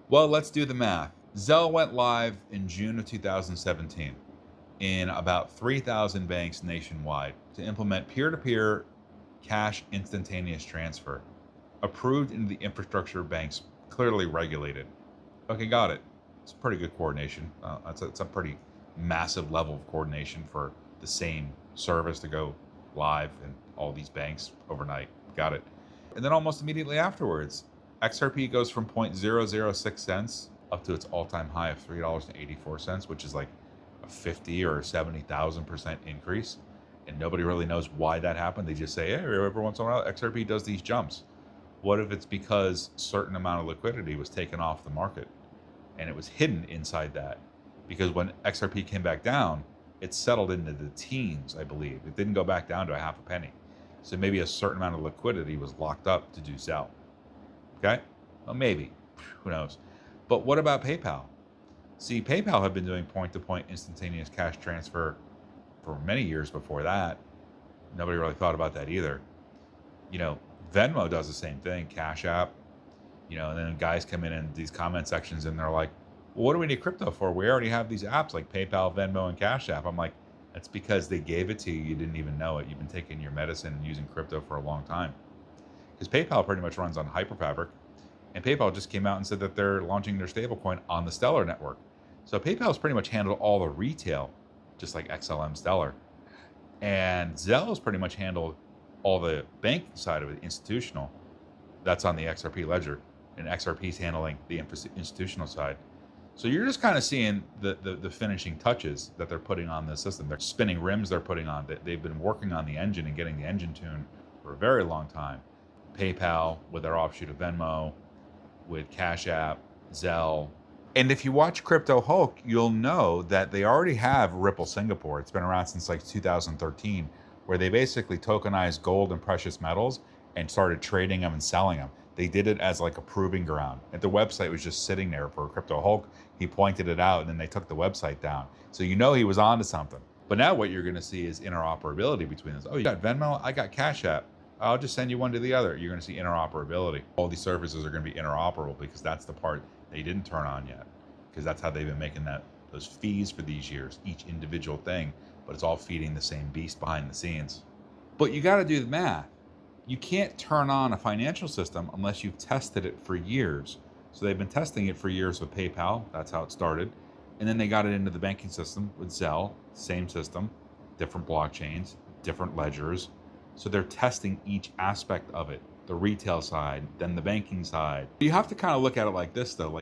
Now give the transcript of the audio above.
Well, let's do the math. Zelle went live in June of 2017 in about 3,000 banks nationwide to implement peer-to-peer cash instantaneous transfer, approved into the infrastructure banks clearly regulated. Okay, got it. It's pretty good coordination. It's a pretty massive level of coordination for the same service to go live in all these banks overnight. Got it. And then almost immediately afterwards, XRP goes from 0.006 cents up to its all-time high of $3.84, which is like a 50 or 70,000% increase. And nobody really knows why that happened. They just say, hey, every once in a while, XRP does these jumps. What if it's because a certain amount of liquidity was taken off the market and it was hidden inside that? Because when XRP came back down, it settled into the teens, I believe. It didn't go back down to a half a penny. So maybe a certain amount of liquidity was locked up to do Zelle. Okay? Well, maybe. Who knows? But what about PayPal? See, PayPal had been doing point-to-point instantaneous cash transfer for many years before that. Nobody really thought about that either. You know, Venmo does the same thing, Cash App, and then guys come in these comment sections and they're like, well, what do we need crypto for? We already have these apps like PayPal, Venmo, and Cash App. I'm like, that's because they gave it to you. You didn't even know it. You've been taking your medicine and using crypto for a long time. Because PayPal pretty much runs on Hyperfabric. And PayPal just came out and said that they're launching their stablecoin on the Stellar network. So PayPal's pretty much handled all the retail, just like XLM Stellar. And Zelle's pretty much handled all the banking side of it, institutional. That's on the XRP ledger. And XRP's handling the institutional side. So you're just kind of seeing the finishing touches that they're putting on the system. They're spinning rims they're putting on. They've been working on the engine and getting the engine tuned for a very long time. PayPal with their offshoot of Venmo, with Cash App, Zelle. And if you watch Crypto Hulk, you'll know that they already have Ripple Singapore. It's been around since like 2013, where they basically tokenized gold and precious metals and started trading them and selling them. They did it as like a proving ground. And the website was just sitting there for Crypto Hulk. He pointed it out and then they took the website down. So you know he was onto something. But now what you're going to see is interoperability between us. Oh, you got Venmo? I got Cash App. I'll just send you one to the other. You're going to see interoperability. All these services are going to be interoperable because that's the part they didn't turn on yet. Because that's how they've been making those fees for these years, each individual thing, but it's all feeding the same beast behind the scenes. But you got to do the math. You can't turn on a financial system unless you've tested it for years. So they've been testing it for years with PayPal. That's how it started. And then they got it into the banking system with Zelle, same system, different blockchains, different ledgers. So they're testing each aspect of it, the retail side, then the banking side. You have to kind of look at it like this though. Like